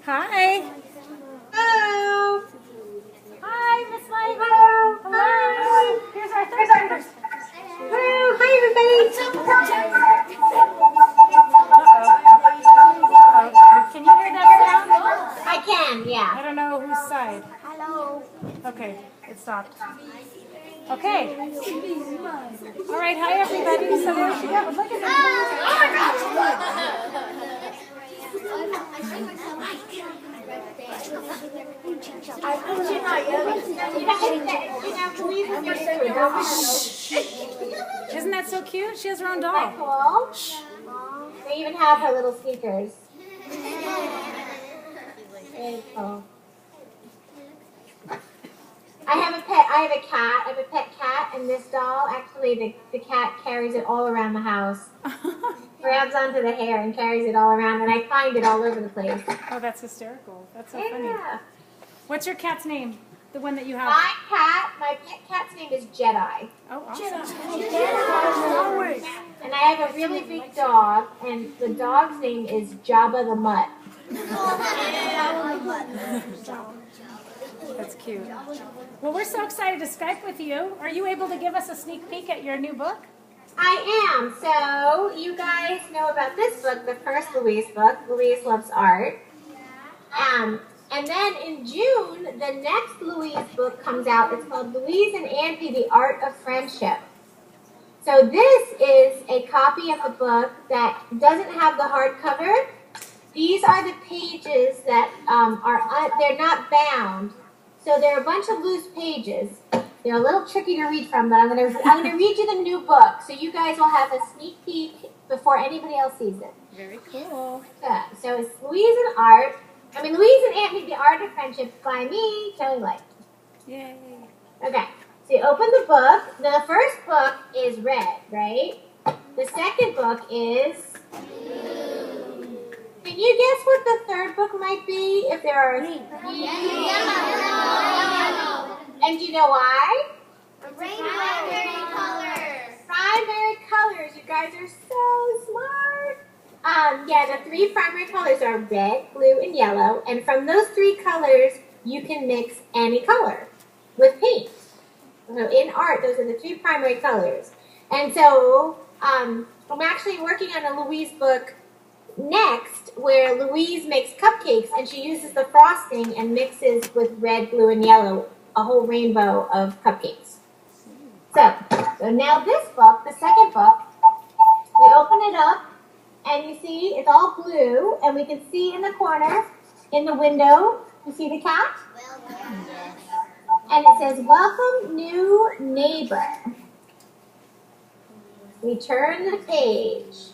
Hi. Hello. Hi, Miss Light. Hello. Hello. Here's our third graders. Hello. Hi, everybody. Can you hear that sound? I can, yeah. I don't know whose side. Hello. Okay, it stopped. Okay. All right, hi everybody. So there she goes. Look at Isn't that so cute? She has her own doll. Cool. They even have her little sneakers. Very cool. I have a cat. I have a pet cat, and this doll, actually, the cat carries it all around the house. Grabs onto the hair and carries it all around, and I find it all over the place. Oh, that's hysterical. That's so Yeah. funny. What's your cat's name? The one that you have? My pet cat's name is Jedi. Oh, awesome. And I have a really big dog, and the dog's name is Jabba the Mutt. That's cute. Well, we're so excited to Skype with you. Are you able to give us a sneak peek at your new book? I am. So, you guys know about this book, the first Louise book, Louise Loves Art. And then in June, the next Louise book comes out. It's called Louise and Andy, The Art of Friendship. So this is a copy of the book that doesn't have the hardcover. These are the pages that they're not bound. So they're a bunch of loose pages. They're a little tricky to read from, but I'm gonna read you the new book, so you guys will have a sneak peek before anybody else sees it. Very cool. So it's Louise and Anthony, The Art of Friendship by me, Kelly Light. Yay. Okay, so you open the book. The first book is red, right? The second book is blue. Can you guess what the third book might be? If there are Yellow. And do you know why? Primary colors. Primary colors. You guys are so smart. Yeah, the three primary colors are red, blue, and yellow. And from those three colors, you can mix any color with paint. So in art, those are the three primary colors. And so I'm actually working on a Louise book next where Louise makes cupcakes and she uses the frosting and mixes with red, blue, and yellow a whole rainbow of cupcakes. So now this book, the second book, we open it up and you see it's all blue and we can see in the corner, in the window, you see the cat? And it says, "Welcome, new neighbor." We turn the page.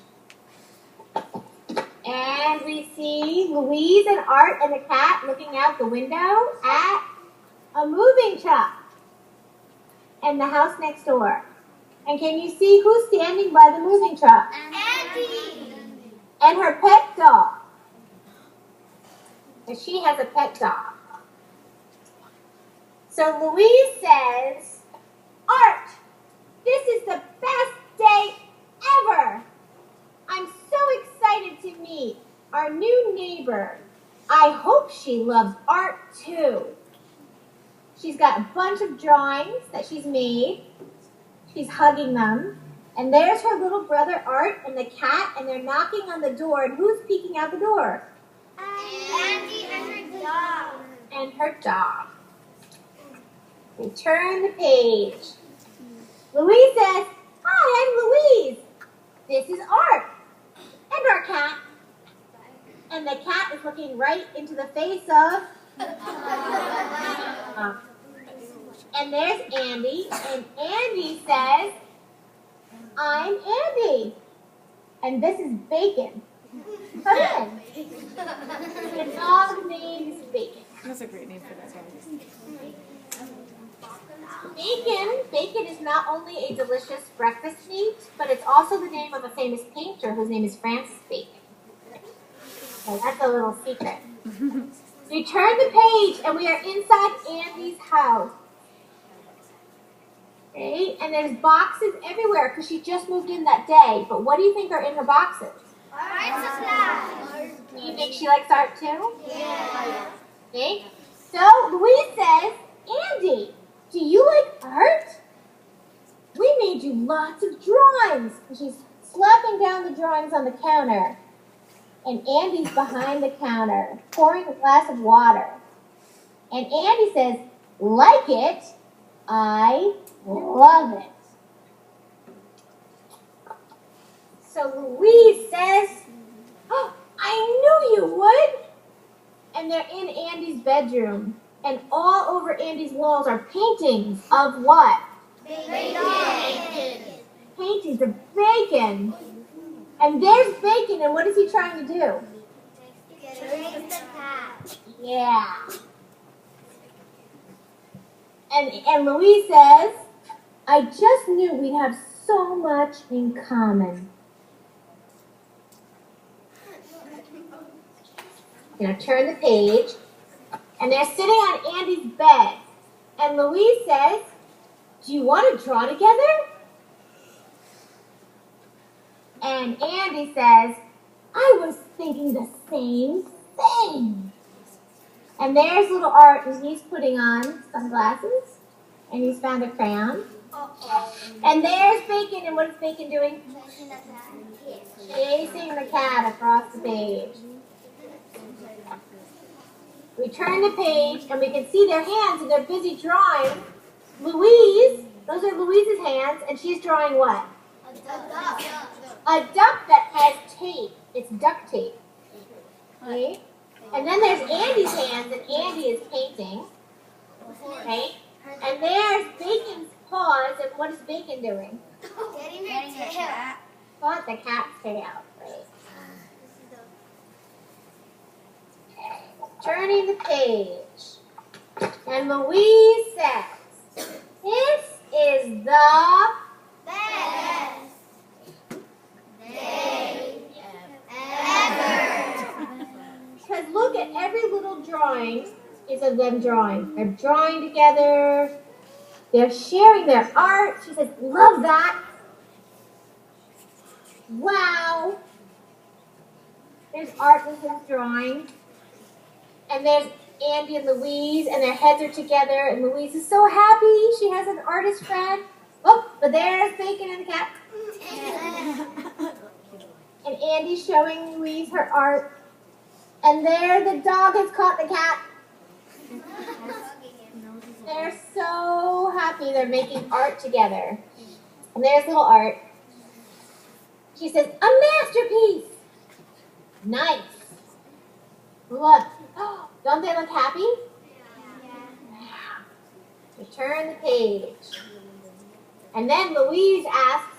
And we see Louise and Art and the cat looking out the window at a moving truck and the house next door. And can you see who's standing by the moving truck? Andy. And her pet dog. And she has a pet dog. So Louise says, "Art, this is the best day ever. I'm so excited to meet our new neighbor. I hope she loves art too." She's got a bunch of drawings that she's made. She's hugging them. And there's her little brother Art and the cat, and they're knocking on the door. And who's peeking out the door? Andy and her dog. And her dog. We turn the page. Louise says, "Hi, I'm Louise. This is Art. And our cat." And the cat is looking right into the face of... And there's Andy. And Andy says, "I'm Andy. And this is Bacon. Come in." The dog's name is Bacon. That's a great name for that dog. Bacon is not only a delicious breakfast meat, but it's also the name of a famous painter whose name is Francis Bacon. So that's a little secret. We turn the page and we are inside Andy's house. Okay? And there's boxes everywhere because she just moved in that day. But what do you think are in her boxes? Art supplies. Do you think she likes art too? Yeah. See? So Louise says, Andy, do you like art? We made you lots of drawings. And she's slapping down the drawings on the counter. And Andy's behind the counter, pouring a glass of water. And Andy says, like it? I love it. So Louise says, oh, I knew you would. And they're in Andy's bedroom. And all over Andy's walls are paintings of what? Bacon. Paintings of bacon. And there's Bacon, and what is he trying to do? Drink the cat. Yeah. And Louise says, I just knew we'd have so much in common. Now turn the page. And they're sitting on Andy's bed. And Louise says, do you want to draw together? And Andy says, I was thinking the same thing. And there's little Art, and he's putting on sunglasses. And he's found a crayon. And there's Bacon, and what is Bacon doing? Chasing the cat across the page. We turn the page, and we can see their hands, and they're busy drawing. Louise, those are Louise's hands, and she's drawing what? A duck that has tape. It's duct tape. Okay? And then there's Andy's hands, and Andy is painting. Okay? And there's Bacon's paws, and what is Bacon doing? Getting her tail. Got the cat's tail. Right? Turning the page. And Louise says, this is the Best day ever. Because look at every little drawing is of them drawing. They're drawing together. They're sharing their art. She says, love that. Wow. There's Art with his drawing. And there's Andy and Louise, and their heads are together. And Louise is so happy. She has an artist friend. Oh, but there's Bacon and the cat. And Andy's showing Louise her art. And there the dog has caught the cat. They're so happy they're making art together. And there's little Art. She says, a masterpiece. Nice. Look. Don't they look happy? Yeah. We turn the page. And then Louise asks,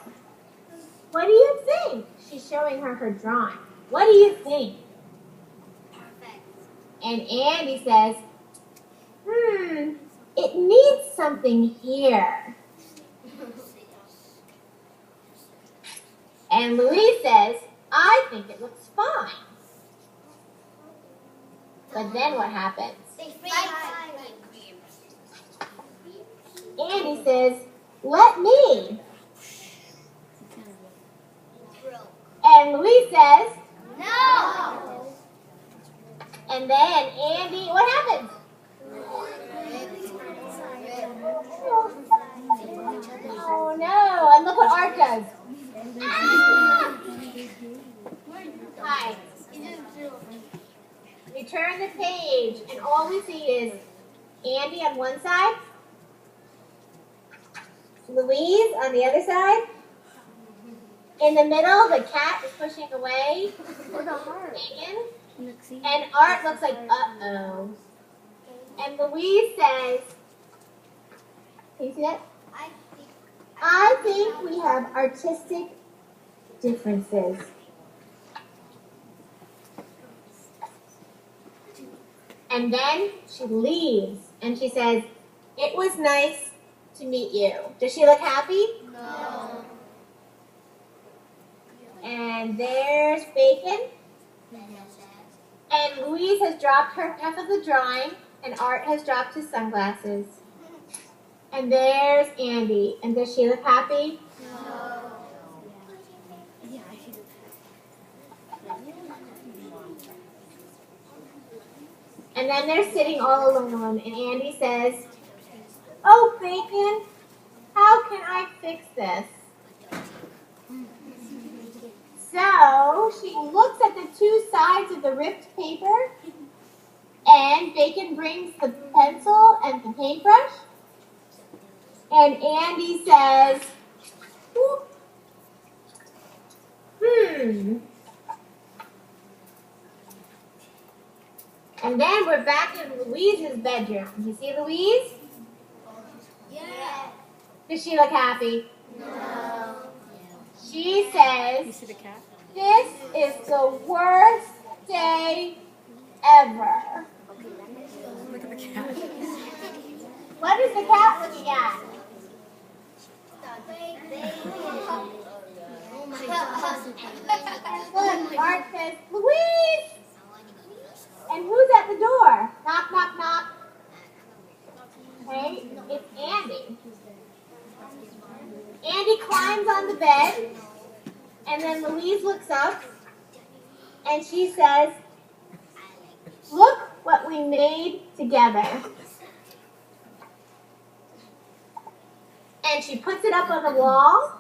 what do you think? She's showing her her drawing. What do you think? Perfect. And Andy says, it needs something here. And Louise says, I think it looks fine. But then what happens? They fight. Andy says, let me. And Louise says, No. and then Andy, what happens? Oh no, and look what Art does. Hi. We turn the page, and all we see is Andy on one side, Louise on the other side. In the middle, the cat is pushing away Bacon, and Art looks like, uh-oh. And Louise says, can you see that? I think we have artistic differences. And then she leaves, and she says, it was nice to meet you. Does she look happy? No. And there's Bacon. And Louise has dropped her half of the drawing, and Art has dropped his sunglasses. And there's Andy. And does she look happy? And then they're sitting all alone, and Andy says, "Oh, Bacon, how can I fix this?" So she looks at the two sides of the ripped paper, and Bacon brings the pencil and the paintbrush, and Andy says, And then we're back in Louise's bedroom. You see Louise? Yeah. Does she look happy? No. She You says, see the cat? "This is the worst day ever." Look at the cat. What is the cat looking at? Oh my God. And look, Art says, "Louise!" And who's at the door? Knock, knock, knock. Okay, it's Andy. Andy climbs on the bed, and then Louise looks up, and she says, "Look what we made together." And she puts it up on the wall,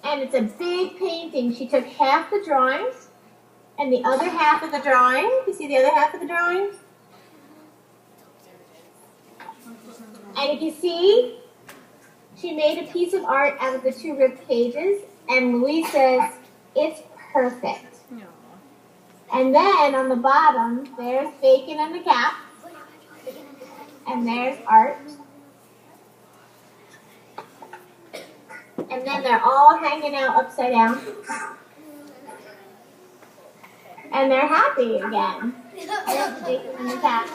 and it's a big painting. She took half the drawings and the other half of the drawing. You see the other half of the drawing? And you can see she made a piece of art out of the two ripped pages, and Louise says, "It's perfect." And then on the bottom, there's Bacon and the cat, and there's Art. And then they're all hanging out upside down. And they're happy again. There's Bacon and the cat.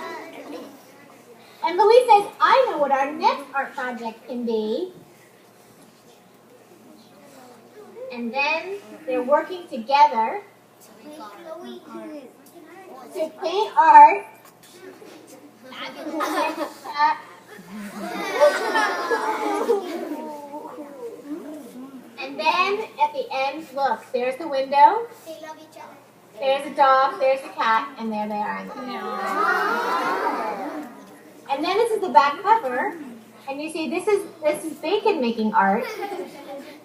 And Louise says, "I know what our next art project can be." And then they're working together to paint art. And then at the end, look, there's the window, They love each other. there's the dog, there's the cat, and there they are in the window. And then this is the back cover, and you see this is Bacon making art.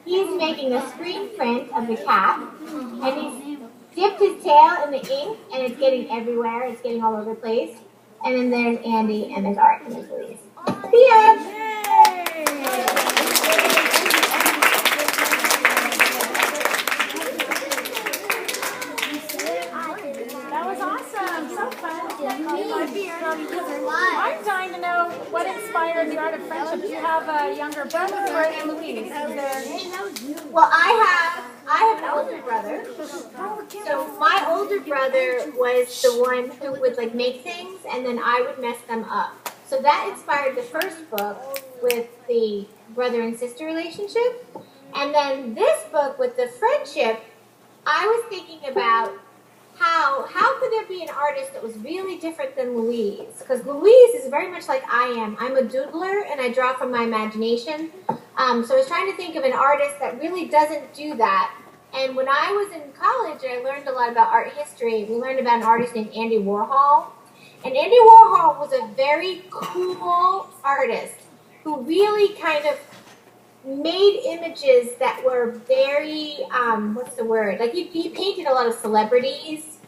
He's making a screen print of the cat, and he's dipped his tail in the ink, and it's getting everywhere. It's getting all over the place. And then there's Andy, and there's Art, and there's Louise. The end. That was awesome. So fun. I'm dying to know what inspired the art of friendship. Do you have a younger brother or Louise? Well, I have an older brother. So my older brother was the one who would like make things, and then I would mess them up. So that inspired the first book with the brother and sister relationship. And then this book with the friendship, I was thinking about how could there be an artist that was really different than Louise? Because Louise is very much like I am. I'm a doodler, and I draw from my imagination. So I was trying to think of an artist that really doesn't do that. And when I was in college, I learned a lot about art history. We learned about an artist named Andy Warhol. And Andy Warhol was a very cool artist who really kind of made images that were very, what's the word? Like he painted a lot of celebrities.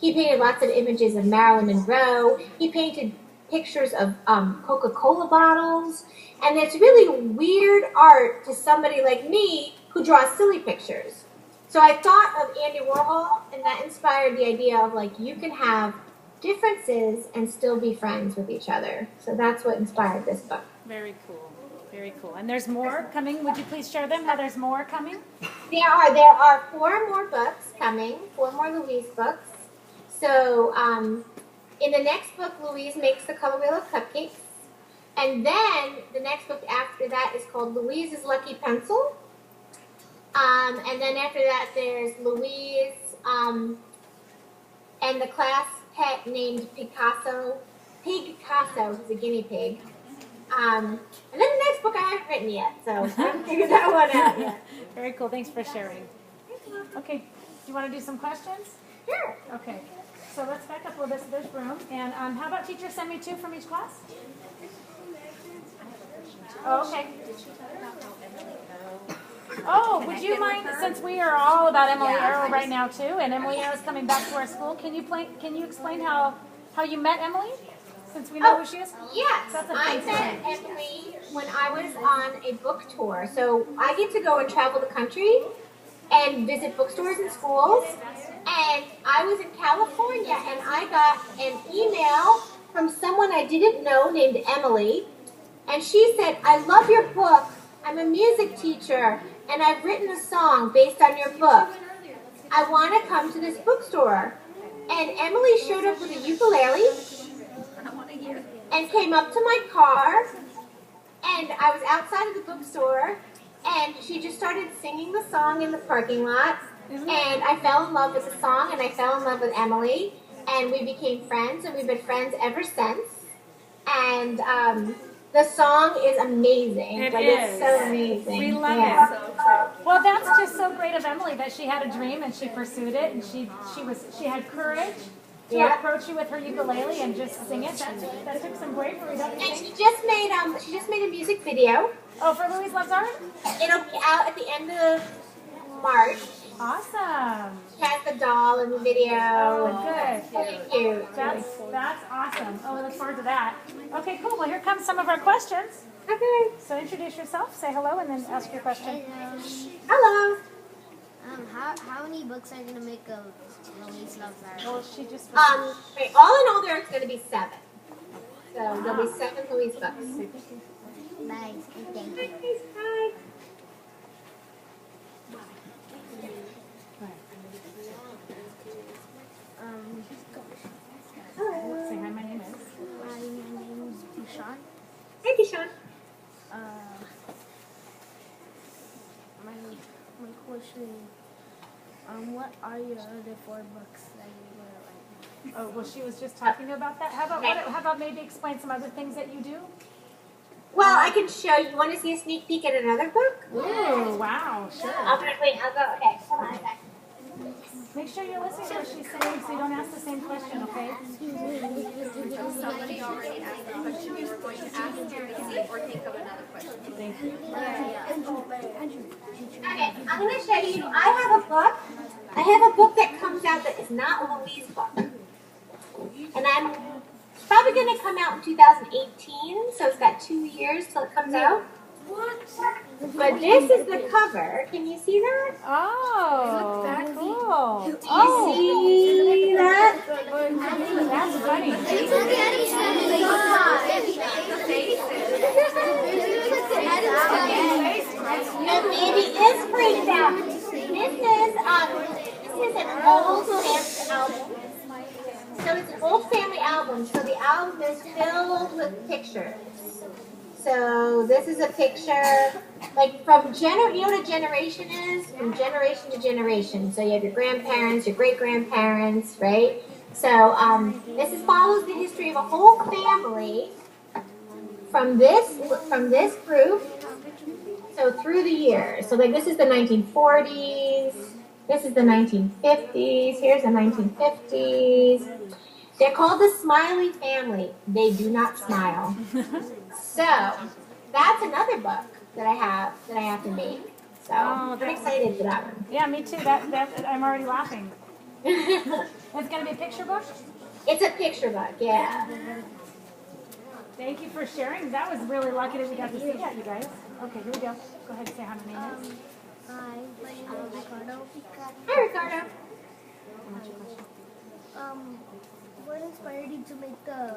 He painted lots of images of Marilyn Monroe. He painted pictures of Coca-Cola bottles. And it's really weird art to somebody like me who draws silly pictures. So I thought of Andy Warhol, and that inspired the idea of like you can have differences and still be friends with each other. So that's what inspired this book. Very cool. Very cool. And there's more coming. Would you please share them? How there's more coming? There are 4 more books coming, 4 more Louise books. So in the next book, Louise makes the color wheel of cupcakes. And then the next book after that is called Louise's Lucky Pencil. And then after that, there's Louise and the class pet named Picasso. Pigcasso, who's a guinea pig. And then the next book I haven't written yet, so I haven't figured that one out yet. Very cool. Thanks for sharing. Okay. Do you want to do some questions? Sure. Okay. So let's back up a little bit so there's room. And how about teachers send me 2 from each class? Oh, okay. Oh, would you mind, since we are all about Emily Arrow right now too, and Emily Arrow's coming back to our school, can you explain how you met Emily? Since we know who she is? Yes, That's a I fancy met name. Emily when I was on a book tour. So I get to go and travel the country and visit bookstores and schools. And I was in California and I got an email from someone I didn't know named Emily. And she said, I love your book. I'm a music teacher and I've written a song based on your book. I want to come to this bookstore. And Emily showed up with a ukulele and came up to my car. And I was outside of the bookstore and she just started singing the song in the parking lot. And I fell in love with the song and I fell in love with Emily. And we became friends and we've been friends ever since. And the song is amazing. It's so amazing. We love it. Well, that's just so great of Emily that she had a dream and she pursued it, and she had courage to approach you with her ukulele and just sing it. That took some bravery. And she just made a music video. Oh, for Louise Loves Art? It'll be out at the end of March. Awesome. She has the doll in the video. Oh, good. Really cute. That's awesome. Oh, we look forward to that. Okay, cool. Well, here come some of our questions. Okay. So introduce yourself, say hello, and then ask your question. Hello. How many books are gonna make of Louise Loves Art? Well, she just Wait, all in all, there's going to be 7. So there'll be 7 Louise books. Nice. Thank you. Hi. Hello. say hi. My name is. My name is Dushan. Thank you, Sean. My question is, what are your other 4 books that you were like? Oh, well, she was just talking about that. How about maybe explain some other things that you do? Well, I can show you. Want to see a sneak peek at another book? Ooh, wow, sure. I'll go. Okay, hold on a second. Make sure you're listening to what she's saying so you don't ask the same question, okay? Somebody already asked the question you were going to ask, Tracy, or think of another question. Thank you. Okay, I'm going to show you. I have a book that comes out that is not a Louise book. And I'm probably going to come out in 2018, so it's got 2 years till it comes out. But this is the cover. Can you see that? Oh, cool. Do you see that? That's funny. The baby is freaked out. This is an old family album. So it's an old family album. So the album is filled with pictures. So this is a picture, like from you know what a generation is? From generation to generation. So you have your grandparents, your great-grandparents, right? So this follows the history of a whole family from this group. So through the years. So like this is the 1940s. This is the 1950s. Here's the 1950s. They're called the Smiley Family. They do not smile. So that's another book that I have to make. So I'm excited for that one. Yeah, me too. That I'm already laughing. It's gonna be a picture book. It's a picture book, yeah. Thank you for sharing. That was really lucky that we got to see that, you guys. Okay, here we go. Go ahead and say how my name is. Hi, I'm Ricardo. Hi, Ricardo. What's your question? What inspired you to make the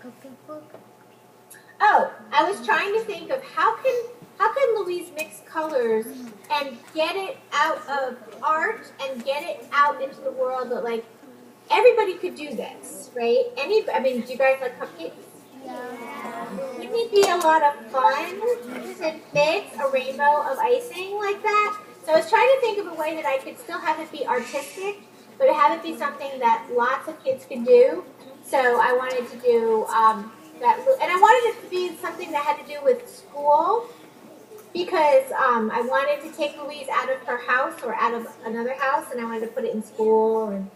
cupcake book? Oh, I was trying to think of how can Louise mix colors and get it out of art and get it out into the world that like everybody could do this, right? Do you guys like cupcakes? Yeah. Wouldn't it be a lot of fun to mix a rainbow of icing like that? So I was trying to think of a way that I could still have it be artistic, but have it be something that lots of kids could do. So I wanted to do that, and I wanted it to be something that had to do with school, because I wanted to take Louise out of her house or out of another house, and I wanted to put it in school and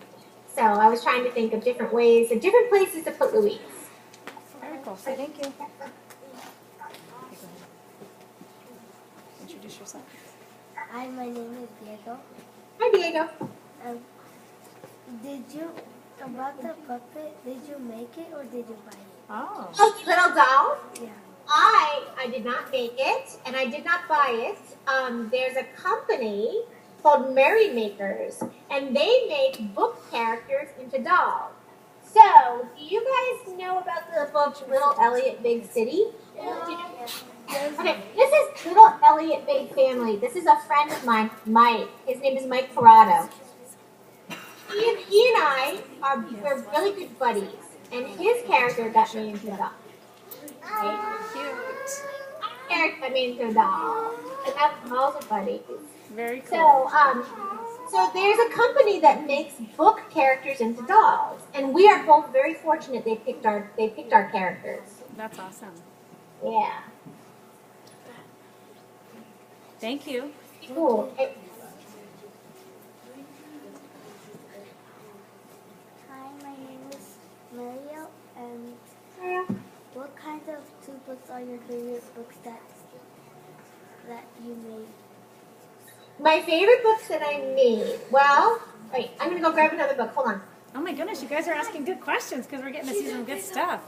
So I was trying to think of different ways and different places to put Louise. Very cool. Say thank you. Introduce yourself. Hi, my name is Diego. Hi, Diego. Did you, about the puppet, did you make it or did you buy it? Oh. Oh, the little doll? Yeah. I did not make it, and I did not buy it. There's a company called Merry Makers, and they make book characters into dolls. So, do you guys know about the book Little Elliot Big City? Okay, this is Little Elliot Big Family. This is a friend of mine, Mike. His name is Mike Corrado. He and I we're really good buddies, and his character got made into a doll. Right? Cute. Character got made into a doll, and that's also buddies. Very cool. So there's a company that makes book characters into dolls, and we are both very fortunate they picked our characters. That's awesome. Yeah. Thank you. Cool. Hi, my name is Mario, and what kind of two books are your favorite books that you made? My favorite books that I made. Well, wait, I'm gonna go grab another book. Hold on. Oh my goodness, you guys are asking good questions because we're getting to see some good stuff.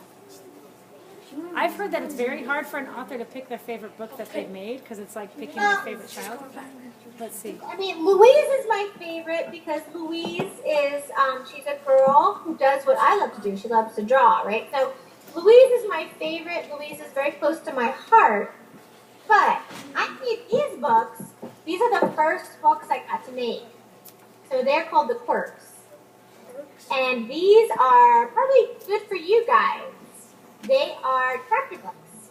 I've heard that it's very hard for an author to pick their favorite book that they've made because it's like picking their favorite child. Let's see. I mean, Louise is my favorite because Louise is, she's a girl who does what I love to do. She loves to draw, right? So Louise is my favorite. Louise is very close to my heart. But I made these books. These are the first books I got to make. So they're called the Quirks. And these are probably good for you guys. They are chapter books.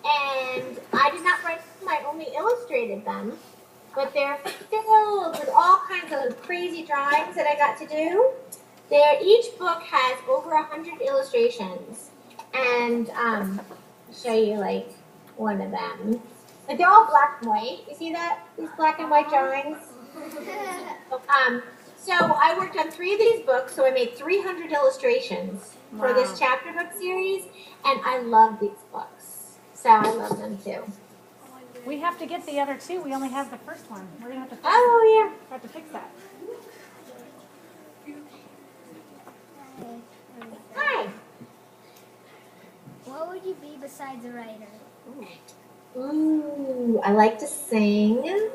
And I did not write them, I only illustrated them. But they're filled with all kinds of crazy drawings that I got to do. Each book has over 100 illustrations. And I'll show you like one of them. Like they're all black and white. You see that? These black and white drawings? So I worked on 3 of these books, so I made 300 illustrations for this chapter book series, and I love these books. So I love them too. We have to get the other 2. We only have the first one. We're gonna have to Oh fix that. yeah. Hi. What would you be besides a writer? Ooh, I like to sing.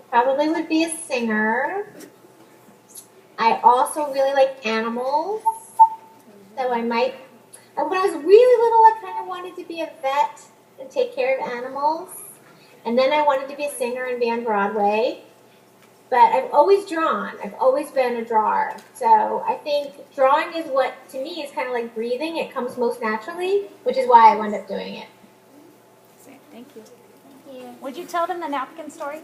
Probably would be a singer. I also really like animals. So I might, when I was really little, I kind of wanted to be a vet and take care of animals. And then I wanted to be a singer and be on Broadway. But I've always drawn. I've always been a drawer. So I think drawing is what, to me, is kind of like breathing. It comes most naturally, which is why I wound up doing it. Thank you. Thank you. Would you tell them the napkin story?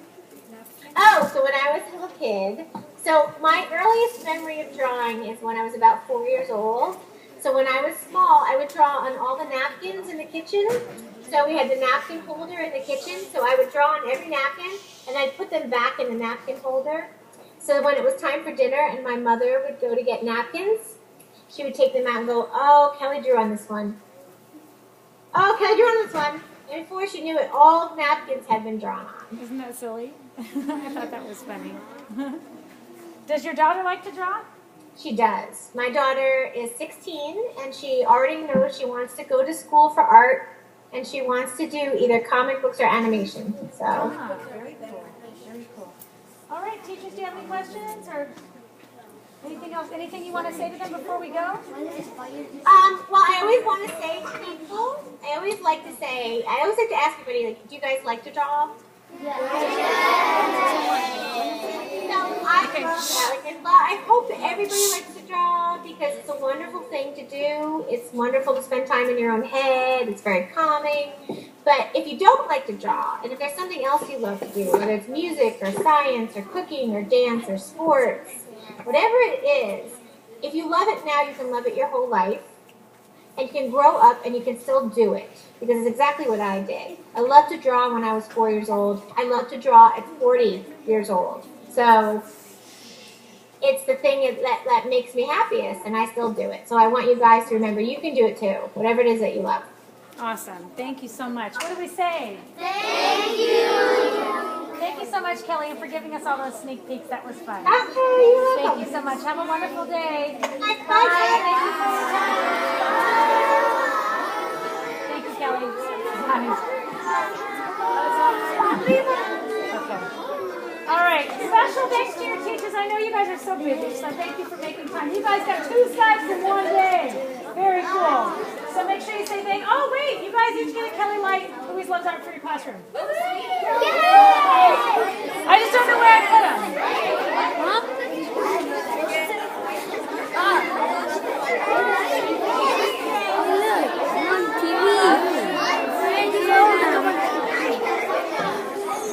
Oh, so when I was a little kid, so my earliest memory of drawing is when I was about 4 years old. So when I was small, I would draw on all the napkins in the kitchen. So we had the napkin holder in the kitchen, so I would draw on every napkin, and I'd put them back in the napkin holder. So when it was time for dinner and my mother would go to get napkins, she would take them out and go, oh, Kelly drew on this one. Oh, Kelly drew on this one. And before she knew it, all napkins had been drawn on. Isn't that silly? I thought that was funny. Does your daughter like to draw? She does. My daughter is 16, and she already knows she wants to go to school for art, and she wants to do either comic books or animation. So. Ah, very cool. Very cool. All right, teachers, do you have any questions or anything else? Anything you want to say to them before we go? Well, I always want to say to people, I always like to ask everybody, like, do you guys like to draw? I hope that everybody likes to draw because it's a wonderful thing to do. It's wonderful to spend time in your own head. It's very calming. But if you don't like to draw, and if there's something else you love to do, whether it's music or science or cooking or dance or sports, whatever it is, if you love it now, you can love it your whole life. And you can grow up and you can still do it. Because it's exactly what I did. I loved to draw when I was 4 years old. I love to draw at 40 years old. So it's the thing that makes me happiest, and I still do it. So I want you guys to remember you can do it too, whatever it is that you love. Awesome. Thank you so much. What do we say? Thank you. Thank you so much, Kelly, and for giving us all those sneak peeks. That was fun. Okay, you're welcome. Thank you so much. Have a wonderful day. My Bye. pleasure. Thank you for your time. Thank you, Kelly. Okay. All right. Special thanks to your teachers. I know you guys are so busy, so thank you for making time. You guys got 2 Skypes in one day. Very cool. So make sure you say thank. Oh wait, you guys each get a Kelly Light Louise Loves Art for your classroom. Yay!